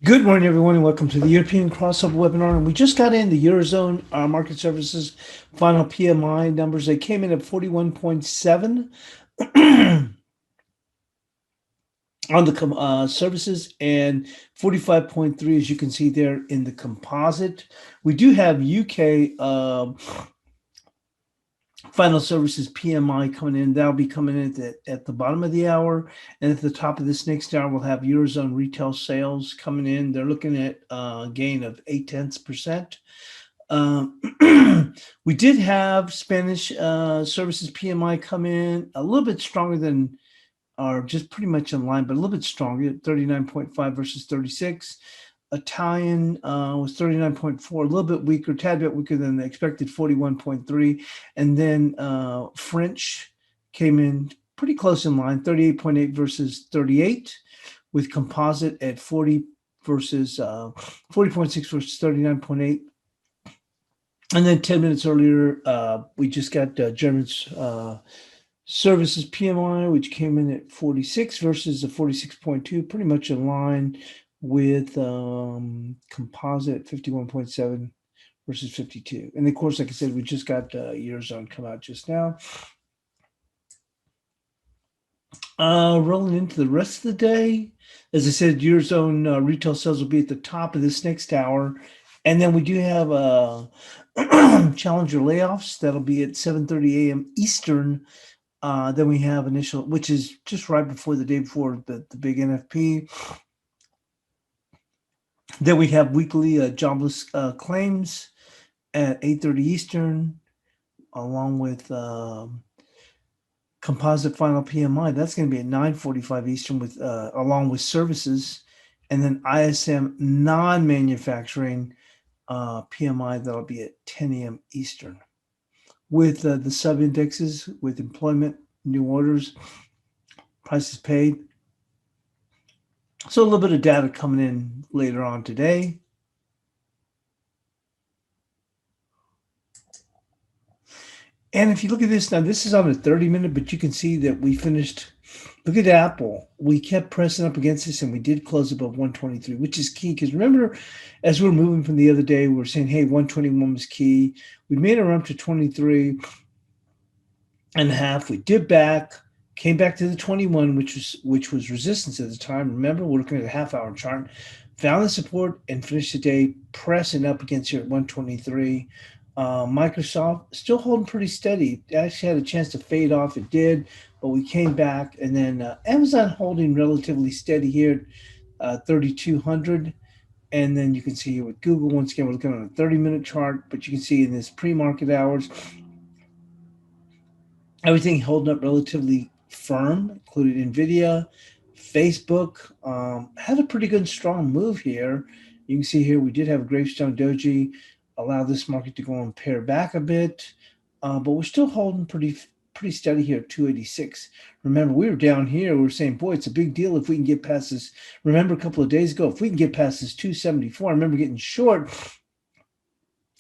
Good morning, everyone, and welcome to the European crossover webinar. And we just got in the Eurozone market services final PMI numbers. They came in at 41.7 on the services and 45.3, as you can see there in the composite. We do have UK final services PMI coming in. That'll be coming in at the bottom of the hour. And at the top of this next hour, we'll have Eurozone retail sales coming in. They're looking at a gain of 0.8%. We did have Spanish services PMI come in a little bit stronger than, or just pretty much in line, but a little bit stronger at 39.5 versus 36. Italian was 39.4, a little bit weaker, tad bit weaker than the expected 41.3. And then French came in pretty close in line, 38.8 versus 38, with composite at 40 versus 40.6 versus 39.8. And then 10 minutes earlier, we just got German's services PMI, which came in at 46 versus a 46.2, pretty much in line with composite 51.7 versus 52. And of course, like I said, we just got Eurozone come out just now. Rolling into the rest of the day, as I said, Eurozone retail sales will be at the top of this next hour. And then we do have Challenger layoffs. That'll be at 7:30 a.m. Eastern. Then we have initial, which is just right before the day before the big NFP. Then we have weekly jobless claims at 8:30 Eastern, along with composite final PMI. That's going to be at 9:45 Eastern, with along with services, and then ISM non-manufacturing PMI. That'll be at 10 a.m. Eastern, with the sub indexes, with employment, new orders, prices paid. So a little bit of data coming in later on today. And if you look at this now, this is on a 30-minute, but you can see that we finished. Look at Apple. We kept pressing up against this, and we did close above 123, which is key. Because remember, as we were moving from the other day, we were saying, hey, 121 was key. We made a run to 23 and a half. We dipped back, came back to the 21, which was resistance at the time. Remember, we're looking at a half-hour chart. Found the support and finished the day pressing up against here at 123. Microsoft still holding pretty steady. It actually had a chance to fade off. It did, but we came back. And then Amazon holding relatively steady here at 3,200. And then you can see here with Google, once again, we're looking on a 30-minute chart, but you can see in this pre-market hours, everything holding up relatively firm, including NVIDIA. Facebook had a pretty good strong move here. You can see here we did have a gravestone doji, allow this market to go and pare back a bit, but we're still holding pretty steady here at 286. Remember, we were down here. We were saying, boy, it's a big deal if we can get past this. Remember a couple of days ago, if we can get past this 274, I remember getting short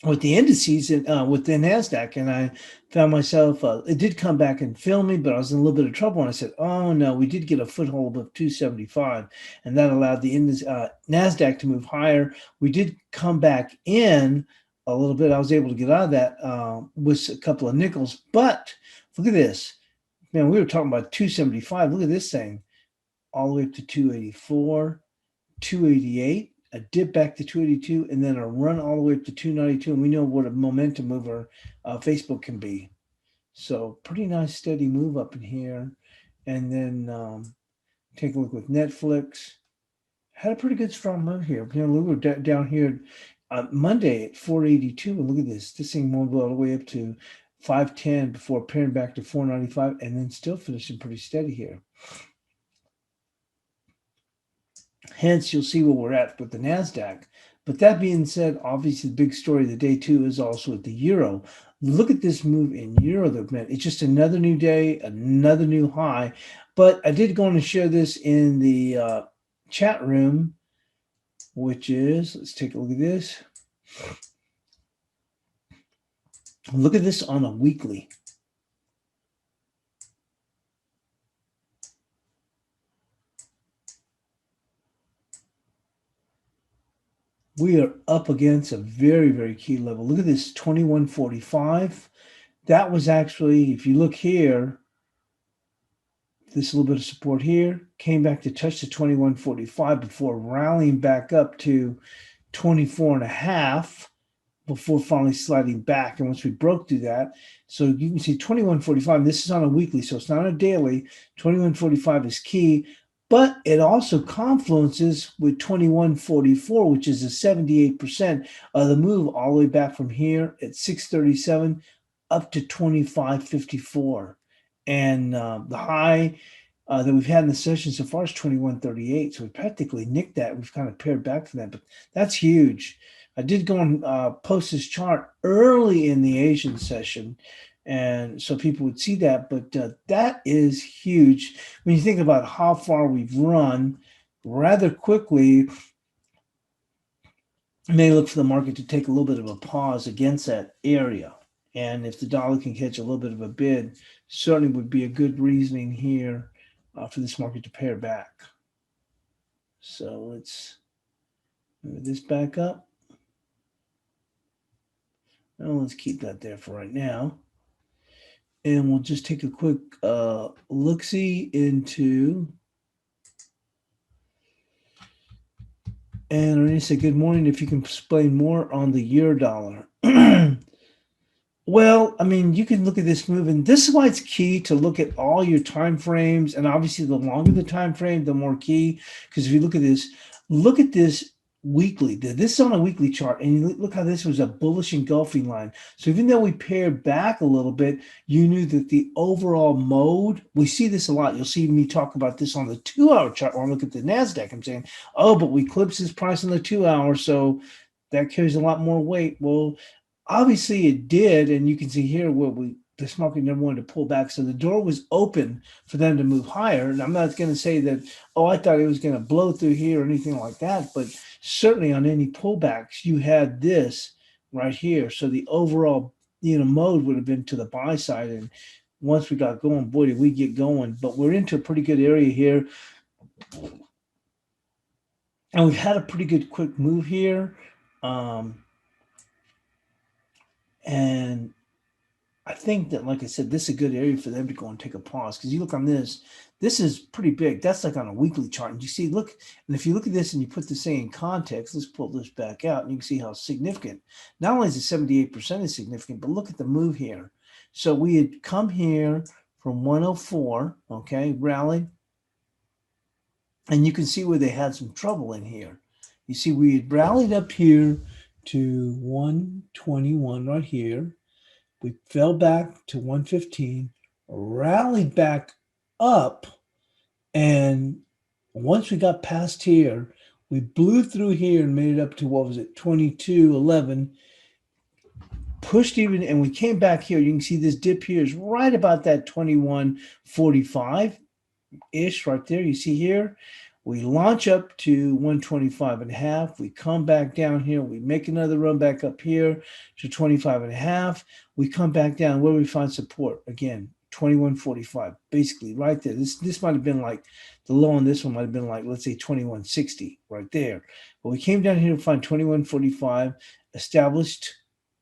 with the indices with the NASDAQ, and I found myself, it did come back and fill me, but I was in a little bit of trouble, and I said, oh no, we did get a foothold of 275, and that allowed the NASDAQ to move higher. We did come back in a little bit. I was able to get out of that with a couple of nickels, but look at this. Man, we were talking about 275. Look at this thing, all the way up to 284, 288. A dip back to 282, and then a run all the way up to 292. And we know what a momentum mover Facebook can be. So pretty nice steady move up in here. And then take a look with Netflix. Had a pretty good strong move here. You know, we were down here Monday at 482. And look at this. This thing moved all the way up to 510 before pairing back to 495, and then still finishing pretty steady here. Hence, you'll see where we're at with the NASDAQ. But that being said, obviously the big story of the day too is also with the euro. Look at this move in euro, though, man. It's just another new day, another new high. But I did go on and share this in the chat room, which is, let's take a look at this. Look at this on a weekly. we are up against a very, very key level. Look at this 2145. That was actually, if you look here, this little bit of support here, came back to touch the 2145 before rallying back up to 24 and a half before finally sliding back. And once we broke through that, so you can see 2145, this is on a weekly, so it's not a daily. 2145 is key, but it also confluences with 2144, which is a 78% of the move all the way back from here at 637 up to 2554. And the high that we've had in the session so far is 2138. So we practically nicked that. We've kind of paired back from that, but that's huge. I did go and post this chart early in the Asian session, and so people would see that, but that is huge. When you think about how far we've run rather quickly, it may look for the market to take a little bit of a pause against that area. And if the dollar can catch a little bit of a bid, certainly would be a good reasoning here for this market to pair back. So let's move this back up. Well, let's keep that there for right now. And we'll just take a quick look-see into. And Renee said, good morning. If you can explain more on the euro dollar. Well, I mean, you can look at this move, and this is why it's key to look at all your time frames. And obviously, the longer the time frame, the more key. Because if you look at this weekly. This is on a weekly chart, and you look how this was a bullish engulfing line. So even though we paired back a little bit, you knew that the overall mode, we see this a lot. You'll see me talk about this on the 2-hour chart. When I look at the NASDAQ, I'm saying, oh, but we clipped this price on the 2-hour, so that carries a lot more weight. Well, obviously it did, and you can see here where this market never wanted to pull back. So the door was open for them to move higher. And I'm not going to say that, oh, I thought it was going to blow through here or anything like that. But certainly on any pullbacks, you had this right here. So the overall, mode would have been to the buy side. And once we got going, boy, did we get going. But we're into a pretty good area here. And we've had a pretty good quick move here. And I think that, like I said, this is a good area for them to go and take a pause, because you look on this is pretty big. That's like on a weekly chart. And you see, look, and if you look at this and you put this thing in context, let's pull this back out, and you can see how significant. Not only is it 78% is significant, but look at the move here. So we had come here from 104, okay, rallied, and you can see where they had some trouble in here. You see, we had rallied up here to 121 right here. We fell back to 115, rallied back up, and once we got past here, we blew through here and made it up to, 22.11, pushed even, and we came back here. You can see this dip here is right about that 21.45-ish right there. You see here, we launch up to 125.5. We come back down here. We make another run back up here to 25.5. We come back down. Where we find support? Again, 21.45, basically right there. This might have been like, the low on this one might have been like, let's say 21.60 right there. But we came down here to find 21.45, established,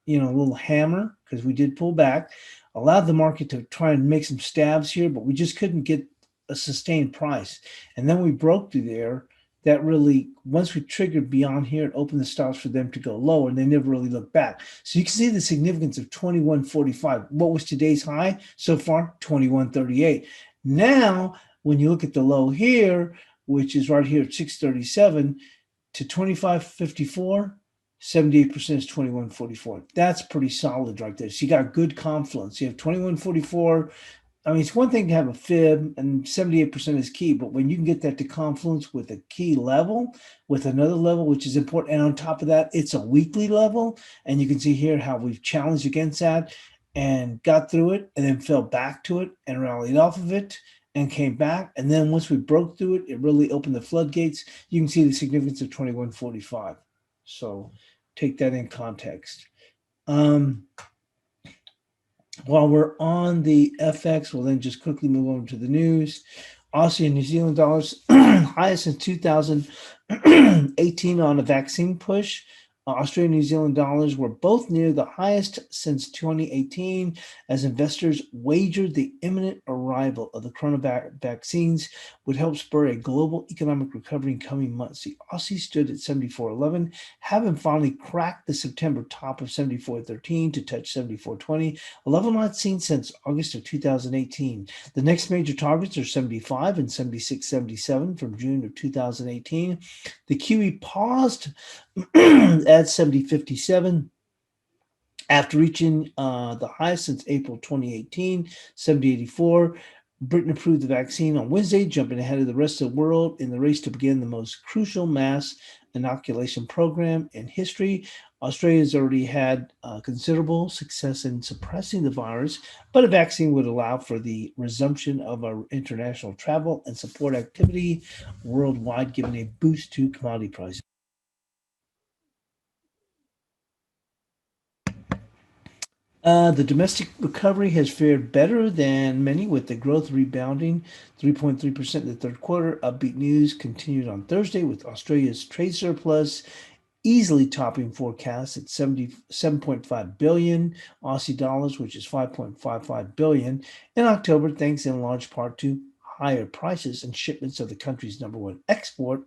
a little hammer, because we did pull back, allowed the market to try and make some stabs here, but we just couldn't get a sustained price. And then we broke through there. That really, once we triggered beyond here, it opened the stops for them to go lower, and they never really looked back. So you can see the significance of 21.45. What was today's high so far? 21.38. Now, when you look at the low here, which is right here at 637 to 25.54, 78% is 21.44. That's pretty solid right there. So you got good confluence. You have 21.44. I mean, it's one thing to have a fib, and 78% is key, but when you can get that to confluence with a key level, with another level, which is important, and on top of that, it's a weekly level, and you can see here how we've challenged against that and got through it, and then fell back to it and rallied off of it and came back. And then once we broke through it, it really opened the floodgates. You can see the significance of 21.45. So take that in context. While we're on the FX, we'll then just quickly move over to the news. Aussie and New Zealand dollars highest since 2018 on a vaccine push. Australian and New Zealand dollars were both near the highest since 2018 as investors wagered the imminent arrival of the coronavirus vaccines would help spur a global economic recovery in coming months. The Aussie stood at 74.11, having finally cracked the September top of 74.13 to touch 74.20, a level not seen since August of 2018. The next major targets are 75 and 76.77 from June of 2018. The Kiwi paused at 70.57 after reaching the highest since April 2018, 70.84. Britain approved the vaccine on Wednesday, jumping ahead of the rest of the world in the race to begin the most crucial mass inoculation program in history. Australia has already had considerable success in suppressing the virus, but a vaccine would allow for the resumption of our international travel and support activity worldwide, giving a boost to commodity prices. The domestic recovery has fared better than many, with the growth rebounding 3.3% in the third quarter. Upbeat news continued on Thursday, with Australia's trade surplus easily topping forecasts at 77.5 billion Aussie dollars, which is 5.55 billion in October, thanks in large part to higher prices and shipments of the country's number one export,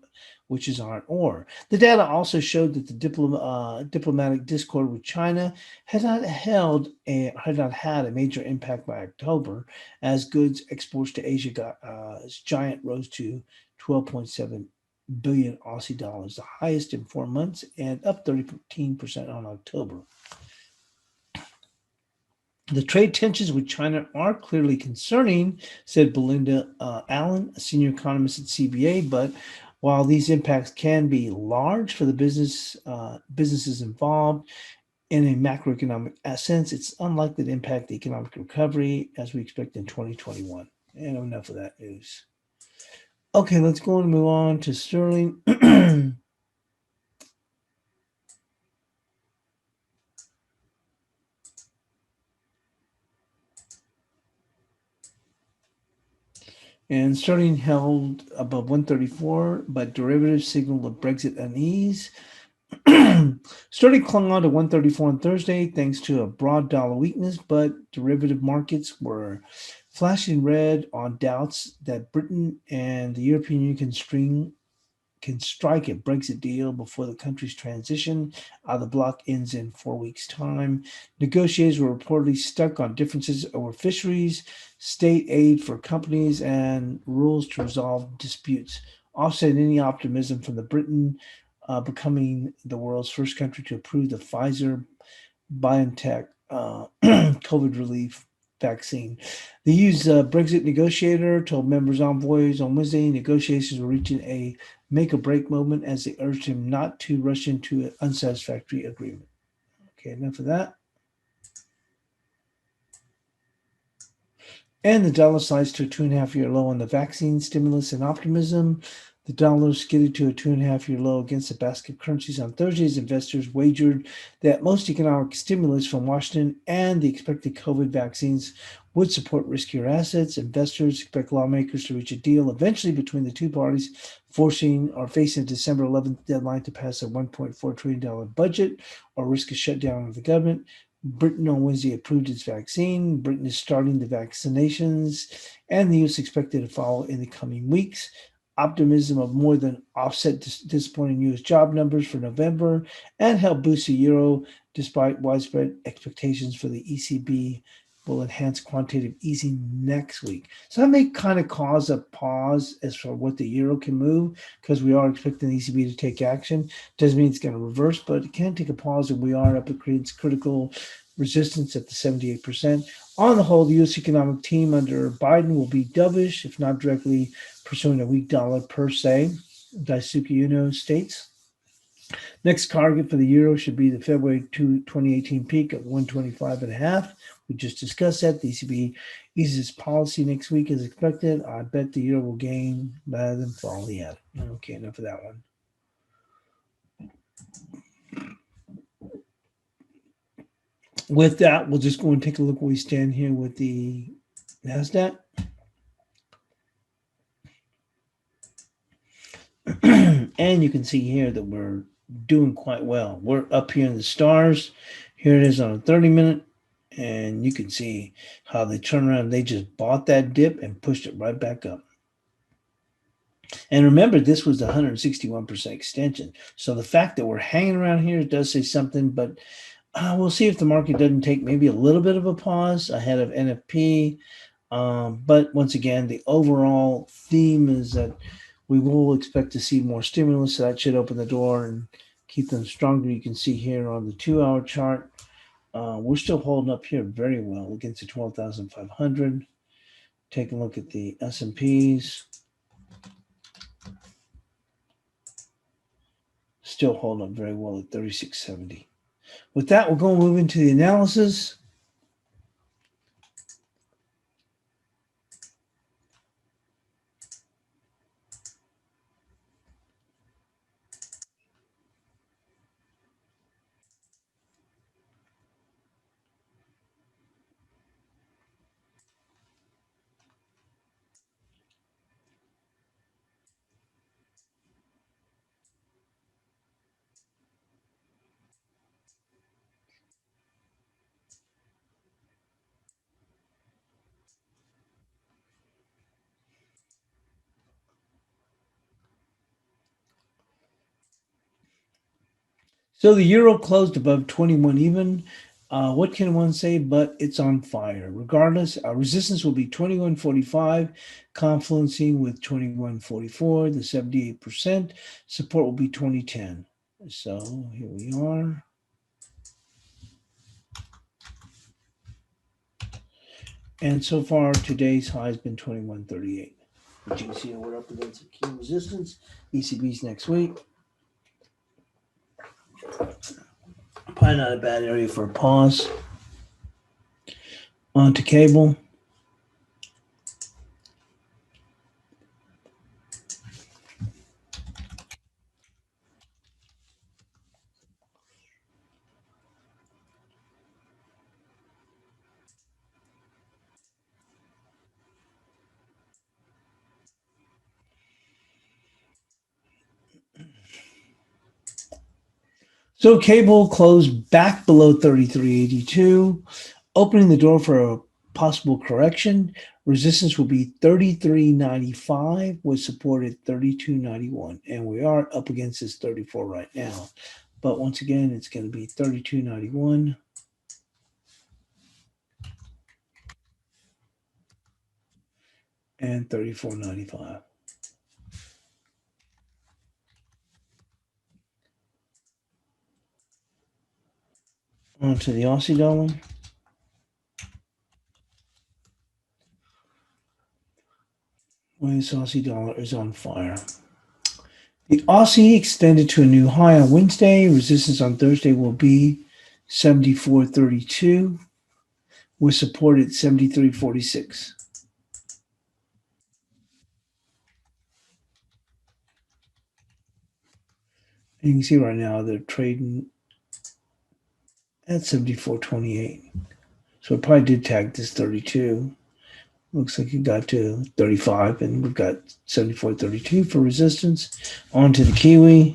which is iron ore. The data also showed that the diplomatic discord with China had not had a major impact by October, as goods exports to Asia got as giant rose to 12.7 billion Aussie dollars, the highest in 4 months, and up 13% on October. The trade tensions with China are clearly concerning, said Belinda Allen, a senior economist at CBA. But while these impacts can be large for the businesses involved in a macroeconomic sense, it's unlikely to impact the economic recovery as we expect in 2021. And enough of that news. Okay, let's go and move on to sterling. And sterling held above 134, but derivatives signaled a Brexit unease. Sterling clung on to 134 on Thursday thanks to a broad dollar weakness, but derivative markets were flashing red on doubts that Britain and the European Union can strike a Brexit deal before the country's transition out of the bloc ends in 4 weeks' time. Negotiators were reportedly stuck on differences over fisheries, state aid for companies, and rules to resolve disputes, offsetting any optimism from the Britain becoming the world's first country to approve the Pfizer BioNTech COVID relief vaccine. The EU's Brexit negotiator told members' envoys on Wednesday negotiations were reaching a make or break moment as they urged him not to rush into an unsatisfactory agreement. Okay, enough of that. And the dollar slides to a 2.5 year low on the vaccine stimulus and optimism. The dollar skidded to a 2.5 year low against the basket of currencies on Thursday as investors wagered that most economic stimulus from Washington and the expected COVID vaccines would support riskier assets. Investors expect lawmakers to reach a deal eventually between the two parties, facing a December 11th deadline to pass a $1.4 trillion budget or risk a shutdown of the government. Britain on Wednesday approved its vaccine. Britain is starting the vaccinations, and the U.S. expected to follow in the coming weeks. Optimism of more than offset disappointing U.S. job numbers for November and help boost the euro despite widespread expectations for the ECB will enhance quantitative easing next week. So that may kind of cause a pause as for what the euro can move because we are expecting the ECB to take action. Doesn't mean it's going to reverse, but it can take a pause, and we are up against critical resistance at the 78%. On the whole, the U.S. economic team under Biden will be dovish, if not directly pursuing a weak dollar per se, Daisuke Uno states. Next target for the euro should be the February 2018 peak at 125.5. We just discussed that. The ECB eases its policy next week as expected. I bet the euro will gain rather than fall yet. Okay, enough of that one. With that, we'll just go and take a look where we stand here with the NASDAQ. And you can see here that we're doing quite well. We're up here in the stars. Here it is on a 30-minute. And you can see how they turn around. They just bought that dip and pushed it right back up. And remember, this was the 161% extension. So the fact that we're hanging around here does say something, but we'll see if the market doesn't take maybe a little bit of a pause ahead of NFP. But once again, the overall theme is that we will expect to see more stimulus. So that should open the door and keep them stronger. You can see here on the 2-hour chart, we're still holding up here very well against the 12,500. Take a look at the S&Ps. Still holding up very well at 3670. With that, we're going to move into the analysis. So the euro closed above 21 even. What can one say? But it's on fire. Regardless, our resistance will be 21.45, confluencing with 21.44, the 78%. Support will be 2010. So here we are. And so far, today's high has been 21.38. But you can see we're up against a key resistance. ECB's next week. Probably not a bad area for a pause. On to cable. So cable closed back below 33.82, opening the door for a possible correction. Resistance will be 33.95 with support at 32.91. And we are up against this 34 right now. But once again, it's going to be 32.91. And 34.95. On to the Aussie dollar. Well, this Aussie dollar is on fire. The Aussie extended to a new high on Wednesday. Resistance on Thursday will be 74.32 with support at 73.46. And you can see right now they're trading at 74.28. So it probably did tag this 32. Looks like it got to 35, and we've got 74.32 for resistance. On to the Kiwi.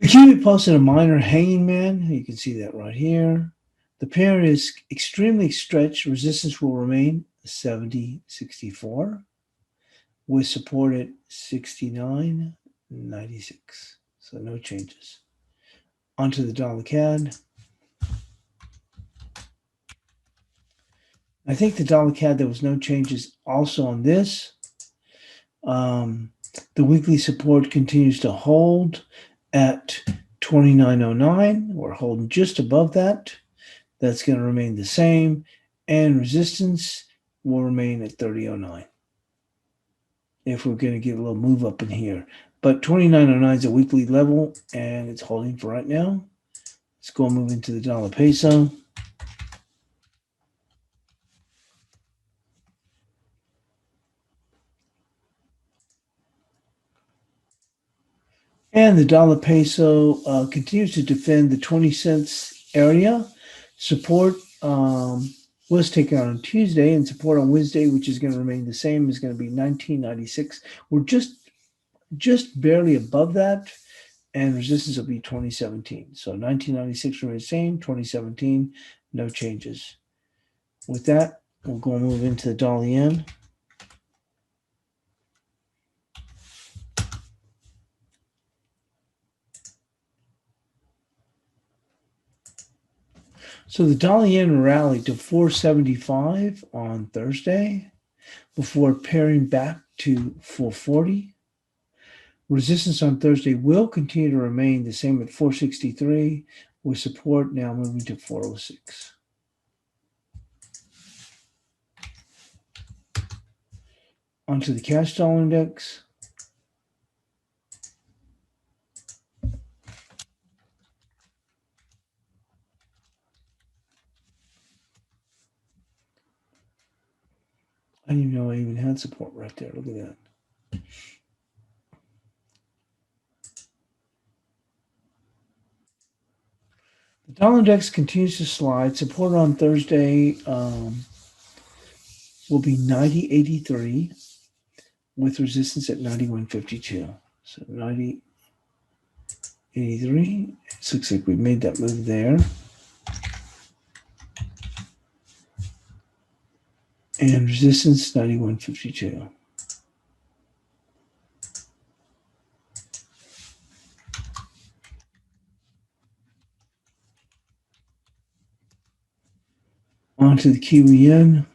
The Kiwi posted a minor hanging man. You can see that right here. The pair is extremely stretched. Resistance will remain 70.64 with support at 69.96. So no changes. Onto the dollar CAD. I think the dollar CAD, there was no changes also on this. The weekly support continues to hold at 29.09. We're holding just above that. That's going to remain the same. And resistance will remain at 30.09 if we're going to get a little move up in here. But 29.09 is a weekly level, and it's holding for right now. Let's go and move into the dollar peso. And the dollar peso continues to defend the 20 cents area. Support was taken out on Tuesday, and support on Wednesday, which is going to remain the same, is going to be 1996. We're just barely above that, and resistance will be 2017. So 1996 remains the same, 2017, no changes. With that, we'll go and move into the dollar yen. So the dollar yen rallied to 475 on Thursday before pairing back to 440. Resistance on Thursday will continue to remain the same at 463, with support now moving to 406. Onto the cash dollar index. I didn't even know I even had support right there. Look at that. The dollar index continues to slide. Support on Thursday will be 90.83 with resistance at 91.52. So 90.83. It looks like we made that move there. And resistance 91.52. Onto the Kiwi yen.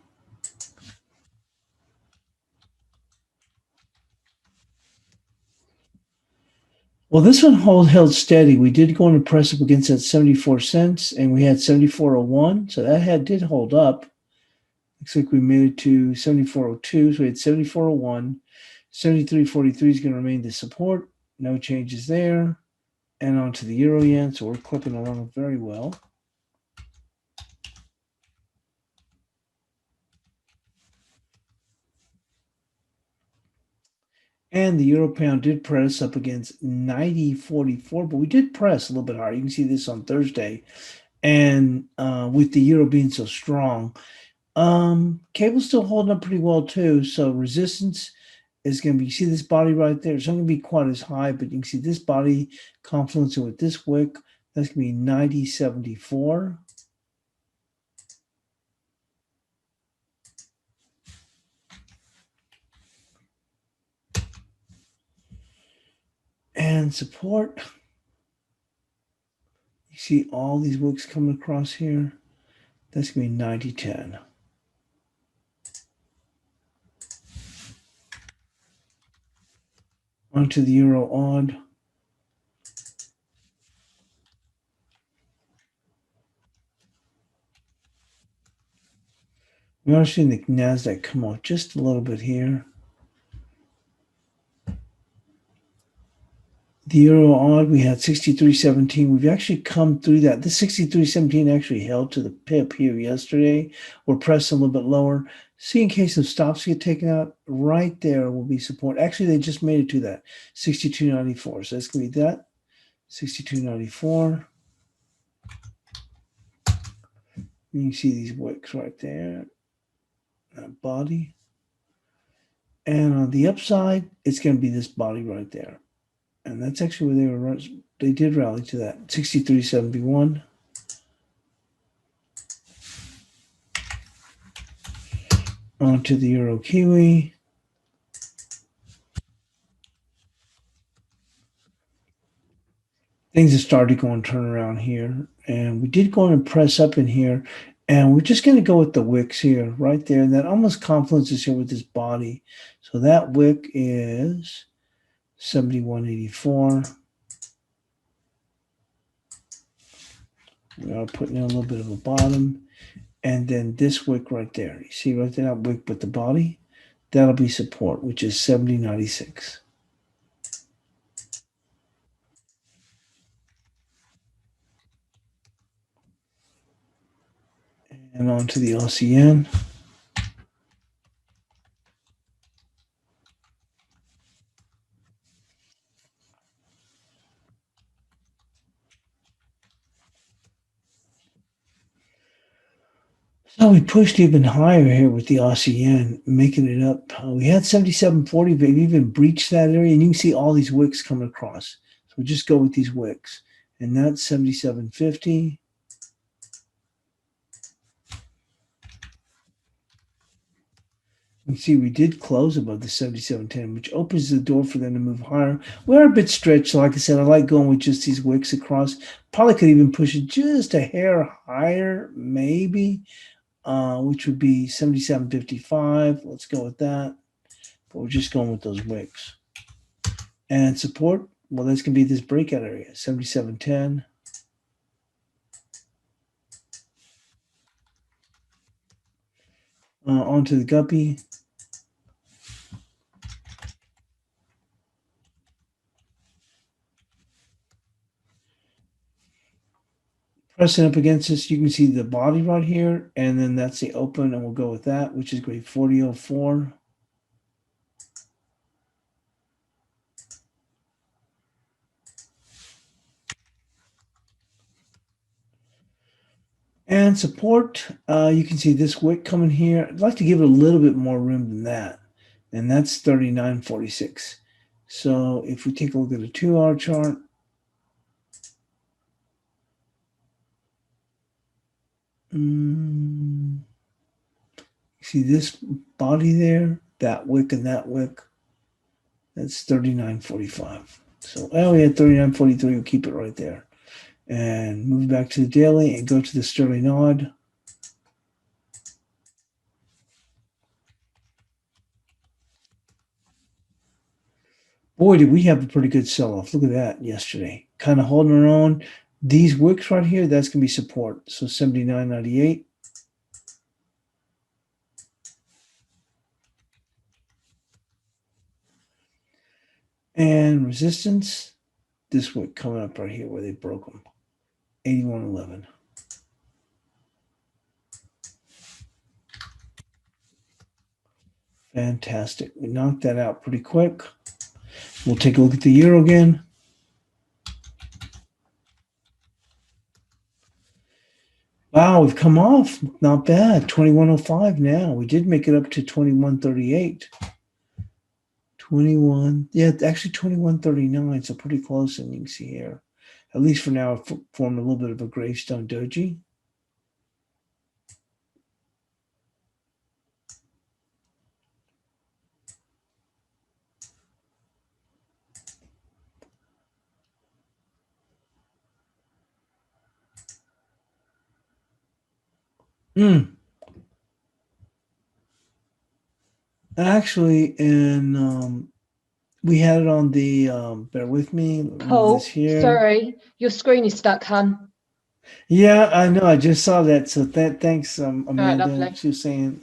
Well, this one held steady. We did go into press up against that 74 cents, and we had 74.01. So that did hold up. Looks like we made it to 74.02. So we had 74.01. 73.43 is going to remain the support. No changes there. And onto the euro yen. So we're clipping along very well. And the euro pound did press up against 90.44, but we did press a little bit hard. You can see this on Thursday. And with the euro being so strong, cable's still holding up pretty well too. So resistance is going to be, you see this body right there? It's not going to be quite as high, but you can see this body confluencing with this wick. That's going to be 90.74. And support. You see all these wicks coming across here. That's going to be 90.10. Onto the euro odd. We are seeing the NASDAQ come off just a little bit here. The euro odd, we had 63.17. We've actually come through that. This 63.17 actually held to the pip here yesterday. We're pressing a little bit lower. See, in case of stops get taken out, right there will be support. Actually, they just made it to that 62.94. So that's going to be that 62.94. You can see these wicks right there. That body. And on the upside, it's going to be this body right there. And that's actually where they did rally to that 63.71. Onto the euro Kiwi. Things have started going turn around here. And we did go and press up in here. And we're just going to go with the wicks here, right there. And that almost confluences here with this body. So that wick is 71.84. We are putting in a little bit of a bottom. And then this wick right there. You see right there, that wick with the body? That'll be support, which is 70.96. And on to the Aussie yen. So we pushed even higher here with the Aussie yen, making it up. We had 77.40, but we even breached that area, and you can see all these wicks coming across. So we just go with these wicks, and that's 77.50. You see, we did close above the 77.10, which opens the door for them to move higher. We are a bit stretched. So like I said, I like going with just these wicks across. Probably could even push it just a hair higher, maybe, which would be 77.55. Let's go with that. But we're just going with those wicks. And support, well, that's going to be this breakout area, 77.10. Onto the guppy. Pressing up against this, you can see the body right here, and then that's the open, and we'll go with that, which is great, 40.04. And support, you can see this wick coming here. I'd like to give it a little bit more room than that, and that's 39.46. So if we take a look at a 2-hour chart, see this body there, that wick and that wick, that's 39.45. So we had 39.43, we'll keep it right there. And move back to the daily and go to the sterling odd. Boy, did we have a pretty good sell-off. Look at that yesterday. Kind of holding our own. These wicks right here, that's going to be support. So 79.98. And resistance, this wick coming up right here where they broke them. 81.11. Fantastic. We knocked that out pretty quick. We'll take a look at the euro again. Wow, we've come off. Not bad. 21.05 now. We did make it up to 21.38. 21, yeah, actually 21.39, so pretty close, and you can see here, at least for now, it formed a little bit of a gravestone doji. Actually, and we had it on the, bear with me, Paul, this here. sorry, your screen is stuck, hun. Yeah, I know, I just saw that, so thanks, Amanda. Lovely. She was saying,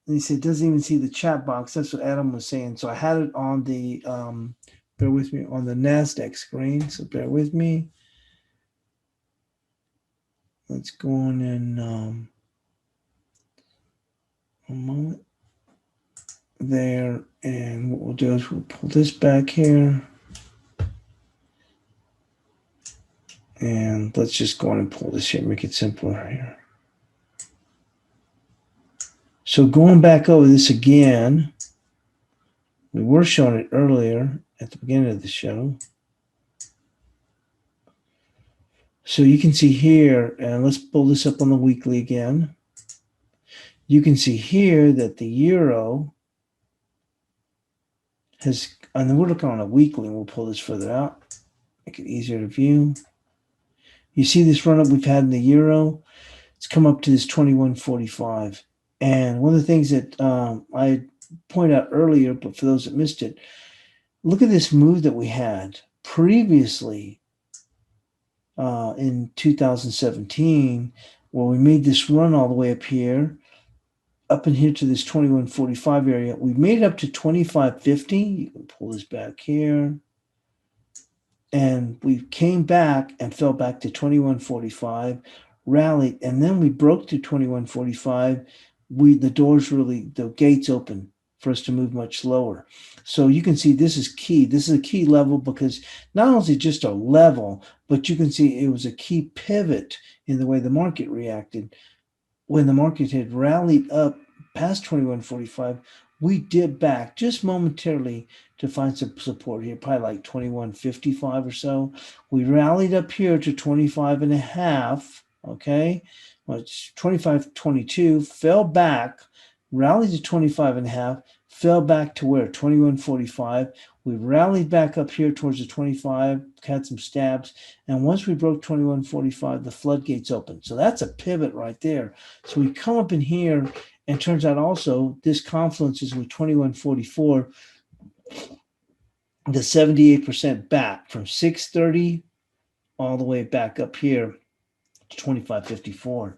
he said, doesn't even see the chat box. That's what Adam was saying. So I had it on the, bear with me, on the NASDAQ screen. So bear with me. Let's go on and a moment there. And what we'll do is we'll pull this back here. And let's just go on and pull this here, make it simpler here. So going back over this again, we were showing it earlier at the beginning of the show. So you can see here, and let's pull this up on the weekly again. You can see here that the euro has, and we're looking on a weekly, and we'll pull this further out, make it easier to view. You see this run up we've had in the euro, it's come up to this 21.45. And one of the things that I pointed out earlier, but for those that missed it, look at this move that we had previously in 2017, where we made this run all the way up here, up in here to this 21.45 area. We made it up to 25.50. You can pull this back here. And we came back and fell back to 21.45, rallied, and then we broke to 21.45. The gates open for us to move much lower. So you can see this is key. This is a key level because not only is it just a level, but you can see it was a key pivot in the way the market reacted. When the market had rallied up past 21.45, we dipped back just momentarily to find some support here, probably like 21.55 or so. We rallied up here to 25 and a half, okay? Well, it's 25.22, fell back, rallied to 25 and a half, fell back to where? 21.45. We rallied back up here towards the 25, had some stabs, and once we broke 21.45, the floodgates opened. So that's a pivot right there. So we come up in here, and turns out also this confluence is with 21.44, the 78% back from 630 all the way back up here to 25.54.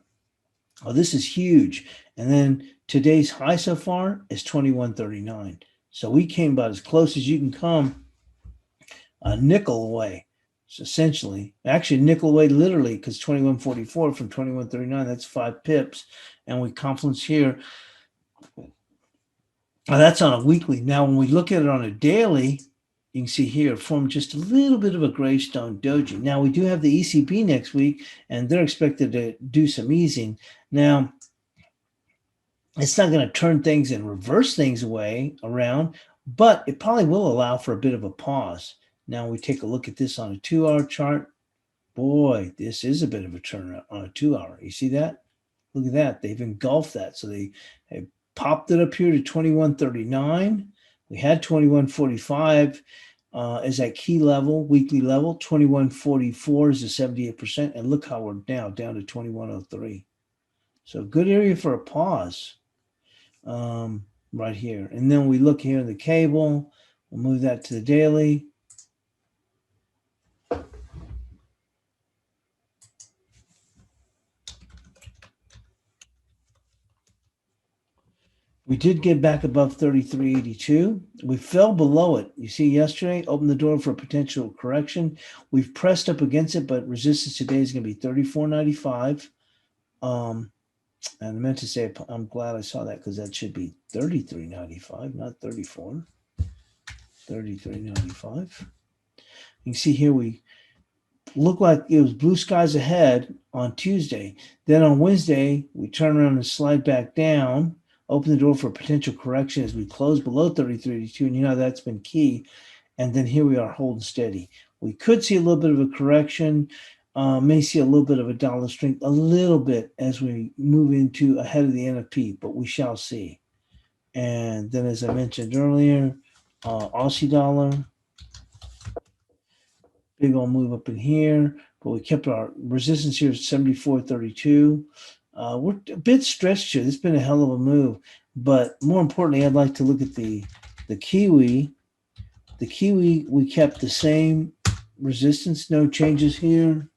Oh, this is huge. And then today's high so far is 21.39. So we came about as close as you can come, a nickel away. So essentially, actually nickel away literally, because 21.44 from 21.39, that's 5 pips. And we confluence here. Now that's on a weekly. Now, when we look at it on a daily, you can see here, formed just a little bit of a gravestone doji. Now, we do have the ECB next week, and they're expected to do some easing. Now, it's not going to turn things and reverse things away around, but it probably will allow for a bit of a pause. Now, we take a look at this on a 2-hour chart. Boy, this is a bit of a turnaround on a 2-hour. You see that? Look at that. They've engulfed that. So they popped it up here to 21.39. We had 21.45 as that key level, weekly level. 21.44 is the 78%. And look how we're now down to 21.03. So good area for a pause right here. And then we look here in the cable. We'll move that to the daily. We did get back above 33.82. We fell below it. You see yesterday, opened the door for a potential correction. We've pressed up against it, but resistance today is going to be 34.95. And I meant to say, I'm glad I saw that because that should be 33.95, not 34. 33.95. You can see here we look like it was blue skies ahead on Tuesday. Then on Wednesday, we turn around and slide back down. Open the door for a potential correction as we close below 33.82, and you know that's been key. And then here we are holding steady. We could see a little bit of a correction, may see a little bit of a dollar strength, a little bit as we move into ahead of the NFP, but we shall see. And then, as I mentioned earlier, Aussie dollar, big old move up in here, but we kept our resistance here at 74.32. We're a bit stretched here. It's been a hell of a move. But more importantly, I'd like to look at the Kiwi. The Kiwi, we kept the same resistance, no changes here.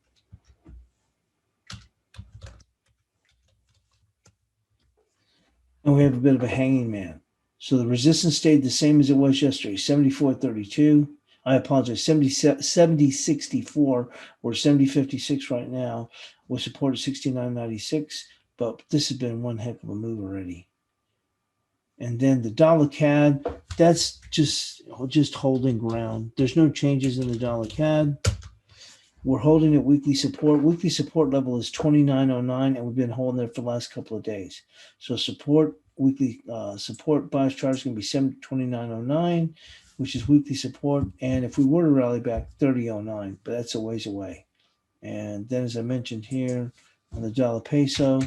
And we have a bit of a hanging man. So the resistance stayed the same as it was yesterday, 74.32. I apologize, 70.64 or 70.56 right now. With support at 69.96, but this has been one heck of a move already. And then the dollar CAD, that's just holding ground. There's no changes in the dollar CAD. We're holding at weekly support. Weekly support level is 29.09, and we've been holding there for the last couple of days. So weekly support bias chart is going to be 29.09, which is weekly support. And if we were to rally back, 30.09, but that's a ways away. And then, as I mentioned here on the dollar peso,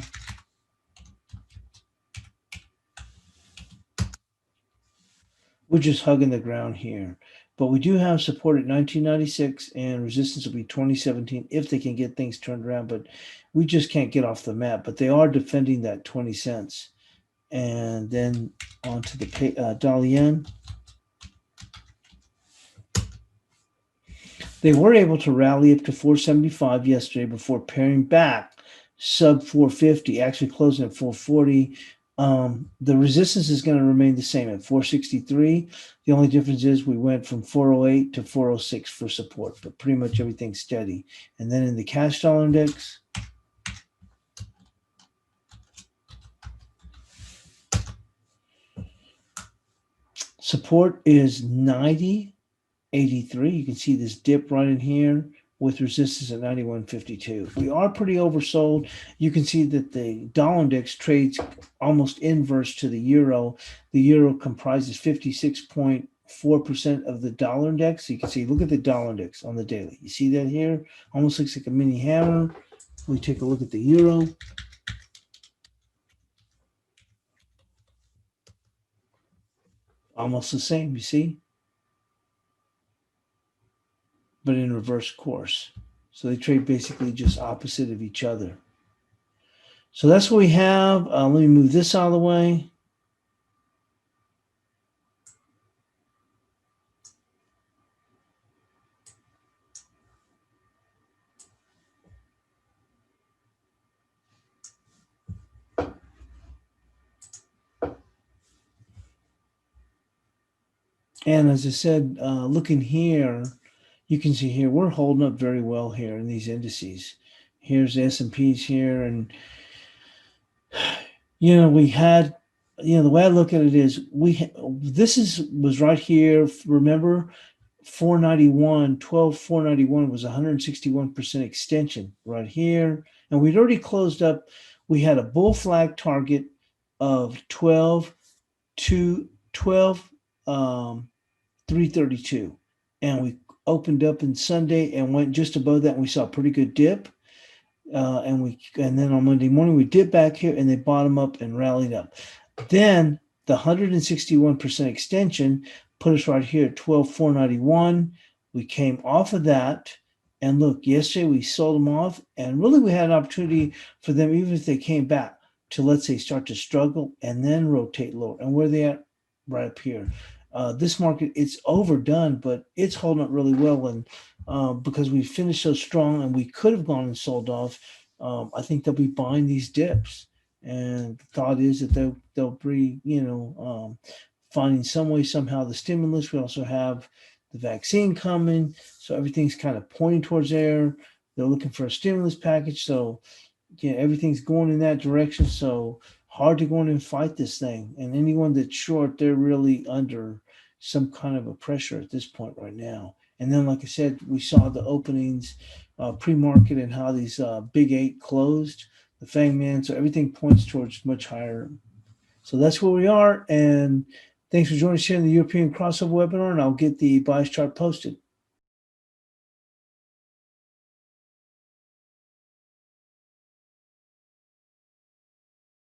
we're just hugging the ground here. But we do have support at 1996, and resistance will be 2017 if they can get things turned around. But we just can't get off the map. But they are defending that 20 cents. And then on to the dollar yen. They were able to rally up to 475 yesterday before paring back sub 450, actually closing at 440. The resistance is going to remain the same at 463. The only difference is we went from 408 to 406 for support, but pretty much everything's steady. And then in the cash dollar index, Support is 90.83. You can see this dip right in here with resistance at 91.52. We are pretty oversold. You can see that the dollar index trades almost inverse to the euro. The euro comprises 56.4% of the dollar index. So you can see, look at the dollar index on the daily. You see that here? Almost looks like a mini hammer. We take a look at the euro. Almost the same, you see? But in reverse course. So they trade basically just opposite of each other. So that's what we have. Let me move this out of the way. And as I said, looking here, you can see here, we're holding up very well here in these indices. Here's the S&Ps here. And, we had, the way I look at it is was right here. Remember, 491 was 161% extension right here. And we'd already closed up. We had a bull flag target of 12 to 12, 332, and we opened up in Sunday and went just above that. And we saw a pretty good dip, and then on Monday morning we dipped back here and they bottom up and rallied up. Then the 161% extension put us right here at 12,491. We came off of that, and look, yesterday we sold them off, and really we had an opportunity for them, even if they came back, to, let's say, start to struggle and then rotate lower. And where they at? Right up here. This market, it's overdone, but it's holding up really well. And because we finished so strong and we could have gone and sold off, I think they'll be buying these dips. And the thought is that they'll be, finding some way, somehow, the stimulus. We also have the vaccine coming. So everything's kind of pointing towards there. They're looking for a stimulus package. So, everything's going in that direction. So hard to go in and fight this thing. And anyone that's short, they're really under some kind of a pressure at this point right now. And then, like I said, we saw the openings pre-market and how these big eight closed, the Fang Man. So everything points towards much higher. So that's where we are. And thanks for joining us here in the European crossover webinar. And I'll get the bias chart posted.